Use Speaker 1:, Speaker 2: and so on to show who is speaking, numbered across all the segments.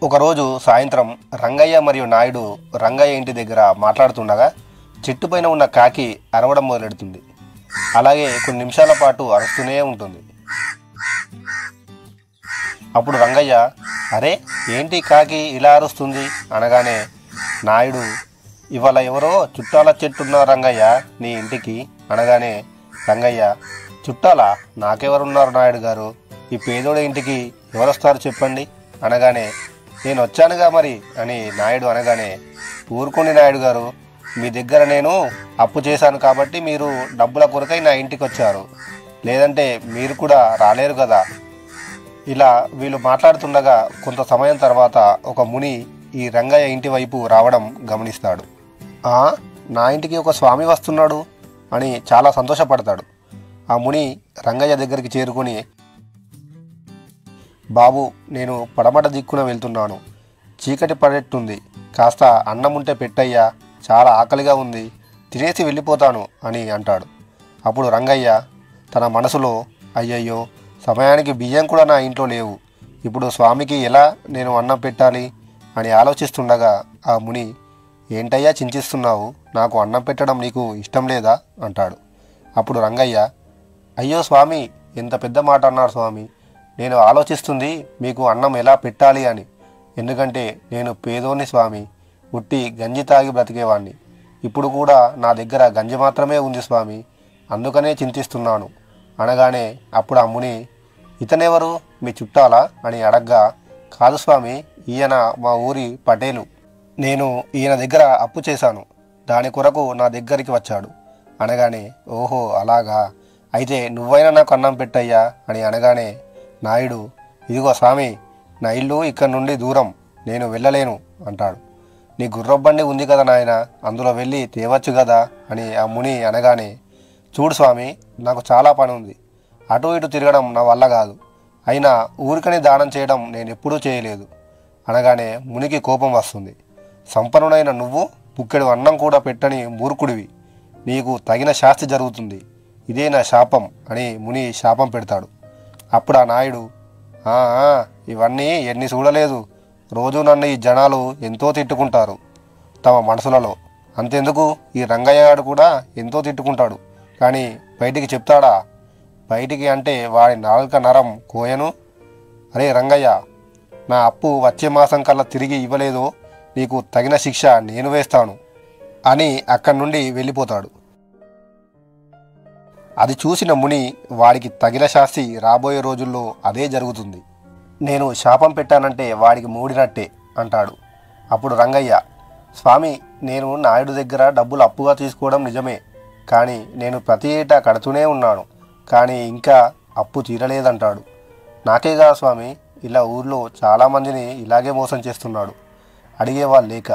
Speaker 1: ఒకరోజు సాయంత్రం రంగయ్య మరియు నాయుడు రంగయ్య ఇంటి దగ్గర మాట్లాడుతుండగా చెట్టుపైన ఉన్న కాకి అరవడం మొదలెడుతుంది. అలాగే కొన్ని నిమిషాల పాటు అరుస్తూనే ఉంటుంది. అప్పుడు రంగయ్య, అరే ఏంటి కాకి ఇలా అరుస్తుంది అనగానే నాయుడు, ఇవాళ ఎవరో చుట్టాల చెట్టున్న రంగయ్య నీ ఇంటికి అనగానే రంగయ్య, చుట్టాలా? నాకెవరున్నారు నాయుడు గారు? ఈ పేదోడి ఇంటికి ఎవరొస్తారు చెప్పండి అనగానే నేను వచ్చానుగా మరి అని నాయుడు అనగానే, ఊరుకోండి నాయుడు గారు, మీ దగ్గర నేను అప్పు చేశాను కాబట్టి మీరు డబ్బుల కొరకై నా ఇంటికి వచ్చారు, లేదంటే మీరు కూడా రాలేరు కదా. ఇలా వీళ్ళు మాట్లాడుతుండగా కొంత సమయం తర్వాత ఒక ముని ఈ రంగయ్య ఇంటి వైపు రావడం గమనిస్తాడు. నా ఇంటికి ఒక స్వామి వస్తున్నాడు అని చాలా సంతోషపడతాడు. ఆ ముని రంగయ్య దగ్గరికి చేరుకొని, బాబు, నేను పడమట దిక్కున వెళ్తున్నాను, చీకటి పడేట్టుంది, కాస్త అన్నం ఉంటే పెట్టయ్యా, చాలా ఆకలిగా ఉంది, తినేసి వెళ్ళిపోతాను అని అంటాడు. అప్పుడు రంగయ్య తన మనసులో, అయ్యయ్యో, సమయానికి బియ్యం కూడా నా ఇంట్లో లేవు, ఇప్పుడు స్వామికి ఎలా నేను అన్నం పెట్టాలి అని ఆలోచిస్తుండగా ఆ ముని, ఏంటయ్యా చింతిస్తున్నావు, నాకు అన్నం పెట్టడం నీకు ఇష్టం లేదా అంటాడు. అప్పుడు రంగయ్య, అయ్యో స్వామి, ఎంత పెద్ద మాట అన్నారు స్వామి, నేను ఆలోచిస్తుంది మీకు అన్నం ఎలా పెట్టాలి అని, ఎందుకంటే నేను పేదోని స్వామి, ఉట్టి గంజి తాగి బ్రతికేవాణ్ణి, ఇప్పుడు కూడా నా దగ్గర గంజి మాత్రమే ఉంది స్వామి, అందుకనే చింతిస్తున్నాను అనగానే అప్పుడు ఆ ముని, ఇతనెవరు, మీ చుట్టాలా అని అడగ్గా, కాదు స్వామి, ఈయన మా ఊరి పటేలు, నేను ఈయన దగ్గర అప్పు చేశాను, దాని కొరకు నా దగ్గరికి వచ్చాడు అనగానే, ఓహో అలాగా, అయితే నువ్వైనా నాకు అన్నం పెట్టయ్యా అని అనగానే నాయుడు, ఇదిగో స్వామి, నా ఇల్లు ఇక్కడ నుండి దూరం, నేను వెళ్ళలేను అంటాడు. నీ గుర్రబండి ఉంది కదా నాయన, అందులో వెళ్ళి తేవచ్చు కదా అని ఆ ముని అనగానే, చూడు స్వామి, నాకు చాలా పని ఉంది, అటు ఇటు తిరగడం నా వల్ల కాదు, అయినా ఊరికని దానం చేయడం నేను ఎప్పుడూ చేయలేదు అనగానే మునికి కోపం వస్తుంది. సంపన్నుడైన నువ్వు పుక్కెడు అన్నం కూడా పెట్టని మూర్ఖుడివి, నీకు తగిన శాస్తి జరుగుతుంది, ఇదే నా శాపం అని ముని శాపం పెడతాడు. అప్పుడు ఆ నాయుడు, ఇవన్నీ ఎన్ని చూడలేదు, రోజు నన్ను ఈ జనాలు ఎంతో తిట్టుకుంటారు తమ మనసులలో, అంతెందుకు ఈ రంగయ్య గారు కూడా ఎంతో తిట్టుకుంటాడు, కానీ బయటికి చెప్తాడా? బయటికి అంటే వాడి నాలుక నరం కోయను. అరే రంగయ్య, నా అప్పు వచ్చే మాసం కల్లా తిరిగి ఇవ్వలేదో నీకు తగిన శిక్ష నేను వేస్తాను అని అక్కడి నుండి వెళ్ళిపోతాడు. అది చూసిన ముని, వాడికి తగిన శాస్తి రాబోయే రోజుల్లో అదే జరుగుతుంది, నేను శాపం పెట్టానంటే వాడికి మూడినట్టే అంటాడు. అప్పుడు రంగయ్య, స్వామి, నేను నాయుడు దగ్గర డబ్బులు అప్పుగా తీసుకోవడం నిజమే, కానీ నేను ప్రతి ఏటా కడుతూనే ఉన్నాను, కానీ ఇంకా అప్పు తీరలేదంటాడు. నాకేగా స్వామి, ఇలా ఊర్లో చాలామందిని ఇలాగే మోసం చేస్తున్నాడు, అడిగేవాళ్ళు లేక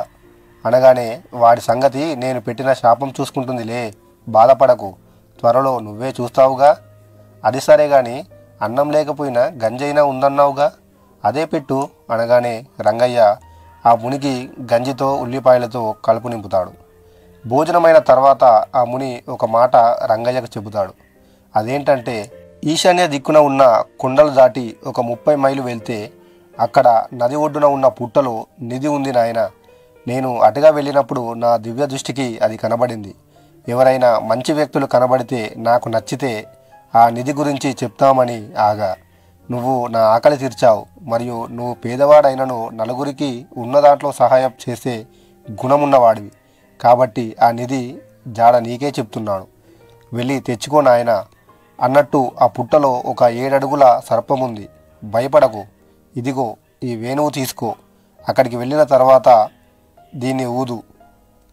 Speaker 1: అనగానే, వాడి సంగతి నేను పెట్టిన శాపం చూసుకుంటుందిలే, బాధపడకు, త్వరలో నువ్వే చూస్తావుగా. అది సరే గాని అన్నం లేకపోయినా గంజైనా ఉందన్నావుగా, అదే పెట్టు అనగానే రంగయ్య ఆ మునికి గంజితో ఉల్లిపాయలతో కలుపు నింపుతాడు. భోజనమైన తర్వాత ఆ ముని ఒక మాట రంగయ్యకు చెబుతాడు. అదేంటంటే, ఈశాన్య దిక్కున ఉన్న కొండలు దాటి ఒక 30 మైలు వెళ్తే అక్కడ నది ఒడ్డున ఉన్న పుట్టలో నిధి ఉంది నాయన, నేను అటుగా వెళ్ళినప్పుడు నా దివ్య దృష్టికి అది కనబడింది, ఎవరైనా మంచి వ్యక్తులు కనబడితే నాకు నచ్చితే ఆ నిధి గురించి చెప్తామని ఆగా, నువ్వు నా ఆకలి తీర్చావు, మరియు నువ్వు పేదవాడైనను నలుగురికి ఉన్న దాంట్లో సహాయం చేసే గుణమున్నవాడివి, కాబట్టి ఆ నిధి జాడ నీకే చెప్తున్నాను, వెళ్ళి తెచ్చుకో నాయన అన్నట్టు ఆ పుట్టలో ఒక 7 అడుగుల సర్పముంది, భయపడకు, ఇదిగో ఈ వేణువు తీసుకో, అక్కడికి వెళ్ళిన తర్వాత దీన్ని ఊదు,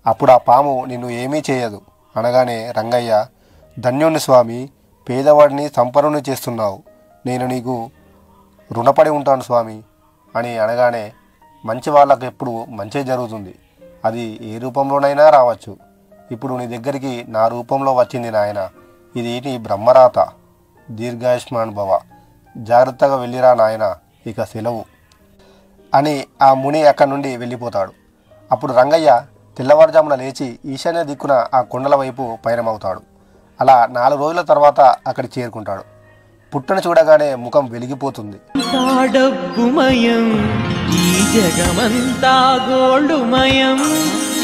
Speaker 1: అప్పుడు ఆ పాము నిన్ను ఏమీ చేయదు అనగానే రంగయ్య, ధన్యుని స్వామి, పేదవాడిని సంపన్నుని చేస్తున్నావు, నేను నీకు రుణపడి ఉంటాను స్వామి అని అనగానే, మంచి వాళ్ళకు ఎప్పుడు మంచి జరుగుతుంది, అది ఏ రూపంలోనైనా రావచ్చు, ఇప్పుడు నీ దగ్గరికి నా రూపంలో వచ్చింది నాయన, ఇది నీ బ్రహ్మరాత, దీర్ఘాయుష్మాన్ భవ, జాగ్రత్తగా వెళ్ళిరా నాయన, ఇక సెలవు అని ఆ ముని అక్కడి నుండి వెళ్ళిపోతాడు. అప్పుడు రంగయ్య తెల్లవారుజామున లేచి ఈశాన్య దిక్కున ఆ కొండల వైపు పయనమవుతాడు. అలా 4 రోజుల తర్వాత అక్కడికి చేరుకుంటాడు. పుట్టను చూడగానే ముఖం వెలిగిపోతుంది.
Speaker 2: డబ్బుమయం ఈ జగమంతా గోల్డుమయం,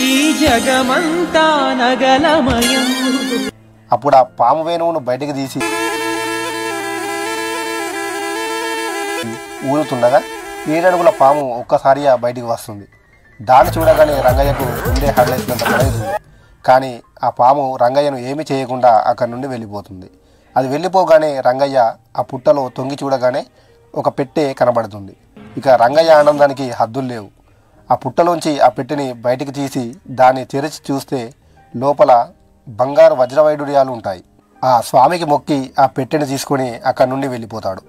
Speaker 2: ఈ జగమంతా నగలమయం.
Speaker 1: అప్పుడు ఆ పాము వేణువును బయటకు తీసి ఊరుతుండగా 7 అడుగుల పాము ఒక్కసారిగా బయటికి వస్తుంది. దాన్ని చూడగానే రంగయ్యకు గుండె హడలేసినంత పడేస్తుంది. కానీ ఆ పాము రంగయ్యను ఏమీ చేయకుండా అక్కడి నుండి వెళ్ళిపోతుంది. అది వెళ్ళిపోగానే రంగయ్య ఆ పుట్టలో తొంగి చూడగానే ఒక పెట్టె కనబడుతుంది. ఇక రంగయ్య ఆనందానికి హద్దులు లేవు. ఆ పుట్టలోంచి ఆ పెట్టెని బయటికి తీసి దాన్ని తెరిచి చూస్తే లోపల బంగారు వజ్రవైడూర్యాలు ఉంటాయి. ఆ స్వామికి మొక్కి ఆ పెట్టెని తీసుకొని అక్కడి నుండి వెళ్ళిపోతాడు.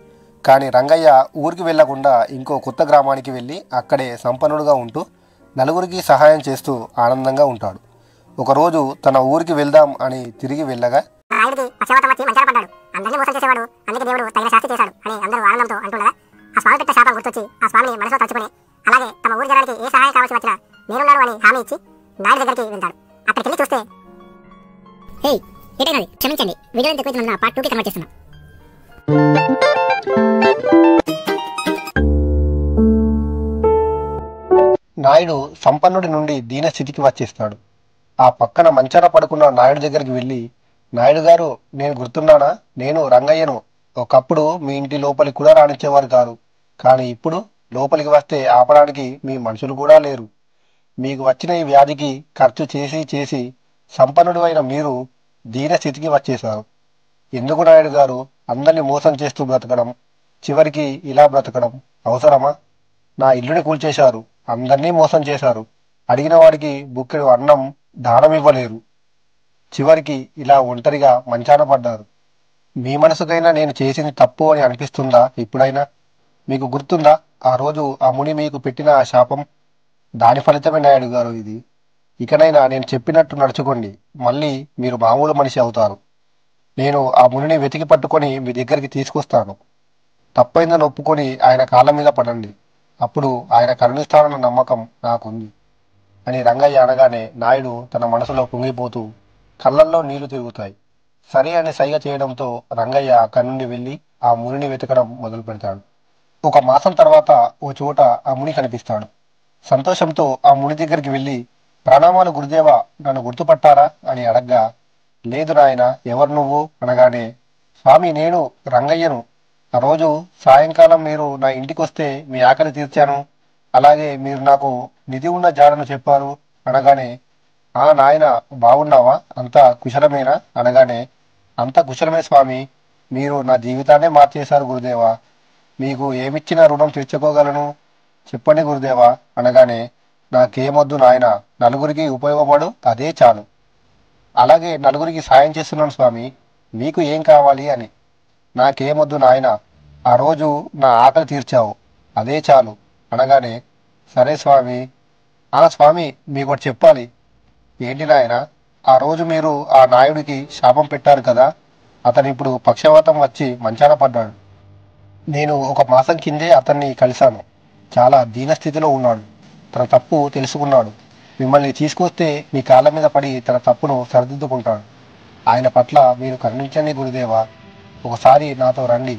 Speaker 1: కానీ రంగయ్య ఊరికి వెళ్లకుండా ఇంకో కొత్త గ్రామానికి వెళ్ళి అక్కడే సంపన్నుడుగా ఉంటూ నలుగురికి సహాయం చేస్తూ ఆనందంగా ఉంటాడు. ఒకరోజు తన ఊరికి వెళ్దాం అని తిరిగి వెళ్ళగా
Speaker 3: అందరినీ మోసం చేసేవాడు, అందుకే దేవుడు తగిన శాస్తి చేశాడు అని అందరూ ఆనందంతో అంటుండగా ఆ స్వామి పెట్టే శాపం గుర్తొచ్చి ఆ స్వామిని మనసులో తలుచుకుని అలాగే తమ ఊరి జనానికి ఏ సహాయం కావాల్సి వచ్చినా నేనున్నాను అని హామీ ఇచ్చి నాయుడు దగ్గరికి వెళ్తాడు. అక్కడికి వెళ్ళి చూస్తే ఏటైనది క్షమించండి, వీడియో ఎంత ఎక్కువ పార్ట్ 2కి కన్వర్ట్ చేస్తున్నా.
Speaker 1: నాయుడు సంపన్నుడి నుండి దీన స్థితికి వచ్చేస్తాడు. ఆ పక్కన మంచాన పడుకున్న నాయుడు దగ్గరికి వెళ్ళి, నాయుడు గారు, నేను గుర్తున్నానా? నేను రంగయ్యను. ఒకప్పుడు మీ ఇంటి లోపలికి కూడా రానిచ్చేవారు కాదు. కానీ ఇప్పుడు లోపలికి వస్తే ఆపడానికి మీ మనుషులు కూడా లేరు. మీకు వచ్చిన ఈ వ్యాధికి ఖర్చు చేసి చేసి సంపన్నుడు అయిన మీరు దీన స్థితికి వచ్చేశారు. ఎందుకు నాయుడు గారు అందరినీ మోసం చేస్తూ బ్రతకడం, చివరికి ఇలా బ్రతకడం అవసరమా? నా ఇల్లుని కూల్చేశారు, అందరినీ మోసం చేశారు, అడిగిన వాడికి బుక్కెడు అన్నం దానం ఇవ్వలేరు, చివరికి ఇలా ఒంటరిగా మంచాన పడ్డారు. మీ మనసుకైనా నేను చేసింది తప్పు అని అనిపిస్తుందా? ఇప్పుడైనా మీకు గుర్తుందా ఆ రోజు ఆ ముని మీకు పెట్టిన ఆ శాపం? దాని ఫలితమే నాయుడు గారు ఇది. ఇకనైనా నేను చెప్పినట్టు నడుచుకోండి, మళ్ళీ మీరు మామూలు మనిషి అవుతారు. నేను ఆ మునిని వెతికి పట్టుకొని మీ దగ్గరికి తీసుకొస్తాను. తప్పైందని ఒప్పుకొని ఆయన కాళ్ళ మీద పడండి. అప్పుడు ఆయన కరుణిస్తానన్న నమ్మకం నాకుంది అని రంగయ్య అనగానే నాయుడు తన మనసులో పొంగిపోతూ కళ్ళల్లో నీళ్లు తిరుగుతాయి. సరే అని సైగ చేయడంతో రంగయ్య అక్కడి నుండి వెళ్ళి ఆ మునిని వెతకడం మొదలు పెడతాడు. 1 మాసం తర్వాత ఓ చోట ఆ ముని కనిపిస్తాడు. సంతోషంతో ఆ ముని దగ్గరికి వెళ్ళి, ప్రణామాలు గురుదేవా, నన్ను గుర్తుపట్టారా అని అడగ్గా, లేదు నాయన, ఎవరు నువ్వు అనగానే, స్వామి, నేను రంగయ్యను. ఆ రోజు సాయంకాలం మీరు నా ఇంటికి వస్తే మీ ఆకలి తీర్చాను. అలాగే మీరు నాకు నిధి ఉన్న జాడను చెప్పారు అనగానే, ఆ నాయన, బాగున్నావా, అంతా కుశలమేనా అనగానే, అంతా కుశలమే స్వామి, మీరు నా జీవితాన్నే మార్చేశారు గురుదేవా. మీకు ఏమిచ్చిన రుణం తీర్చుకోగలను చెప్పండి గురుదేవా అనగానే, నాకేమొద్దు నాయన, నలుగురికి ఉపయోగపడు అదే చాలు. అలాగే నలుగురికి సాయం చేస్తున్నాను స్వామి, మీకు ఏం కావాలి అని. నాకేమొద్దు నాయన, ఆ రోజు నా ఆకలి తీర్చావు అదే చాలు అనగానే, సరే స్వామి. ఆ స్వామి, మీకు ఒకటి చెప్పాలి. ఏంటి నాయన? ఆ రోజు మీరు ఆ నాయుడికి శాపం పెట్టారు కదా, అతను ఇప్పుడు పక్షవాతం వచ్చి మంచాన పడ్డాడు. నేను 1 మాసం కిందే అతన్ని కలిశాను. చాలా దీనస్థితిలో ఉన్నాడు. తన తప్పు తెలుసుకున్నాడు. మిమ్మల్ని తీసుకొస్తే మీ కాళ్ళ మీద పడి తన తప్పును సరిదిద్దుకుంటాడు. ఆయన పట్ల మీరు కరుణించండి గురుదేవా. ఒకసారి నాతో రండి.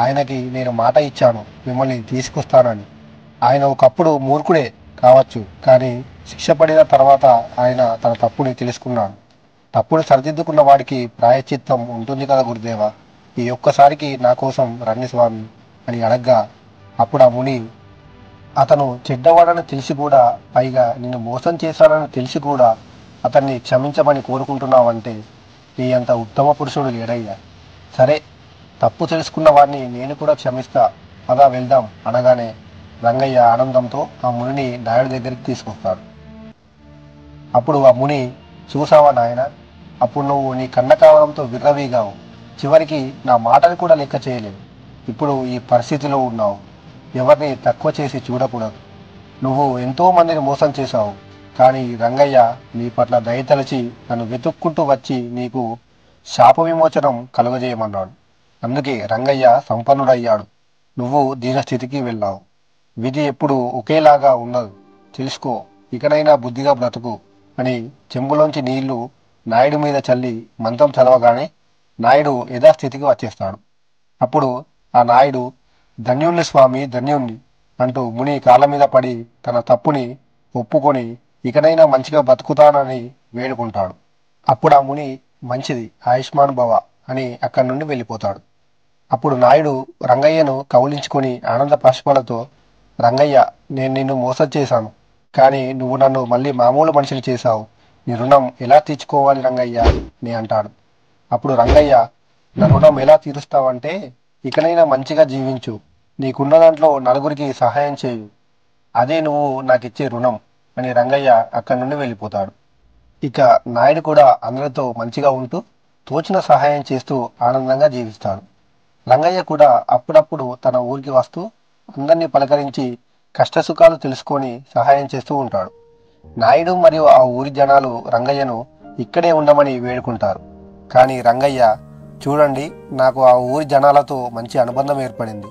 Speaker 1: ఆయనకి నేను మాట ఇచ్చాను మిమ్మల్ని తీసుకొస్తానని. ఆయన ఒకప్పుడు మూర్ఖుడే కావచ్చు, కానీ శిక్ష పడిన తర్వాత ఆయన తన తప్పుని తెలుసుకున్నాడు. తప్పుని సరిదిద్దుకున్న వాడికి ప్రాయశ్చిత్తం ఉంటుంది కదా గురుదేవా. ఈ ఒక్కసారికి నా కోసం రండి స్వామి అని అడగ్గా, అప్పుడు ఆ ముని, అతను చెడ్డవాడని తెలిసి కూడా, పైగా నిన్ను మోసం చేశాడని తెలిసి కూడా అతన్ని క్షమించమని కోరుకుంటున్నావంటే నీ అంత ఉత్తమ పురుషుడు లేడయ్యా. సరే, తప్పు తెలుసుకున్న వాడిని నేను కూడా క్షమిస్తా, పదా వెళ్దాం అనగానే రంగయ్య ఆనందంతో ఆ మునిని నాయుడు దగ్గరికి తీసుకొస్తాడు. అప్పుడు ఆ ముని, చూసావా నాయన, అప్పుడు నువ్వు నీ కన్న కావడంతో విర్రవీగావు, చివరికి నా మాటలు కూడా లెక్క చేయలేవు. ఇప్పుడు ఈ పరిస్థితిలో ఉన్నావు. ఎవరిని తక్కువ చేసి చూడకూడదు. నువ్వు ఎంతో మందిని మోసం చేశావు, కానీ రంగయ్య నీ పట్ల దయతలచి నన్ను వెతుక్కుంటూ వచ్చి నీకు శాప విమోచనం కలుగజేయమన్నాడు. అందుకే రంగయ్య సంపన్నుడయ్యాడు. నువ్వు దీనస్థితికి వెళ్ళావు. విధి ఎప్పుడు ఒకేలాగా ఉండదు, తెలుసుకో. ఇకనైనా బుద్ధిగా బ్రతుకు అని చెంబులోంచి నీళ్లు నాయుడు మీద చల్లి మంత్రం చదవగానే నాయుడు యథాస్థితికి వచ్చేస్తాడు. అప్పుడు ఆ నాయుడు, ధన్యుణ్ణి స్వామి ధన్యుణ్ణి అంటూ ముని కాళ్ళ మీద పడి తన తప్పుని ఒప్పుకొని ఇకనైనా మంచిగా బతుకుతానని వేడుకుంటాడు. అప్పుడు ఆ ముని, మంచిది, ఆయుష్మాన్ భవ అని అక్కడి నుండి వెళ్ళిపోతాడు. అప్పుడు నాయుడు రంగయ్యను కౌలించుకొని ఆనంద బాష్పాలతో, రంగయ్య, నేను నిన్ను మోసం చేశాను, కానీ నువ్వు నన్ను మళ్ళీ మామూలు మనిషిని చేశావు. నీ రుణం ఎలా తీర్చుకోవాలి రంగయ్య అని అంటాడు. అప్పుడు రంగయ్య, నా రుణం ఎలా తీరుస్తావంటే, ఇకనైనా మంచిగా జీవించు, నీకున్న దాంట్లో నలుగురికి సహాయం చేయు, అదే నువ్వు నాకిచ్చే రుణం అని రంగయ్య అక్కడి నుండి వెళ్ళిపోతాడు. ఇక నాయుడు కూడా అందరితో మంచిగా ఉంటూ తోచిన సహాయం చేస్తూ ఆనందంగా జీవిస్తాడు. రంగయ్య కూడా అప్పుడప్పుడు తన ఊరికి వస్తూ అందరినీ పలకరించి కష్టసుఖాలు తెలుసుకొని సహాయం చేస్తూ ఉంటాడు. నాయుడు మరియు ఆ ఊరి జనాలు రంగయ్యను ఇక్కడే ఉండమని వేడుకుంటారు. కానీ రంగయ్య, చూడండి, నాకు ఆ ఊరి జనాలతో మంచి అనుబంధం ఏర్పడింది,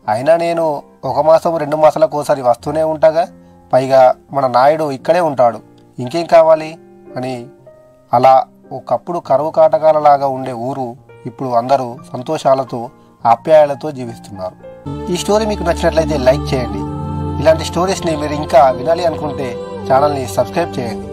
Speaker 1: అయినా నేను 1 మాసం 2 మాసాలకోసారి వస్తూనే ఉంటాగా, పైగా మన నాయుడు ఇక్కడే ఉంటాడు, ఇంకేం కావాలి అని. అలా ఒకప్పుడు కరువు కాటకాలలాగా ఉండే ఊరు ఇప్పుడు అందరూ సంతోషాలతో ఆప్యాయాలతో జీవిస్తున్నారు. ఈ స్టోరీ మీకు నచ్చినట్లయితే లైక్ చేయండి. ఇలాంటి స్టోరీస్ని మీరు ఇంకా వినాలి అనుకుంటే ఛానల్ని సబ్స్క్రైబ్ చేయండి.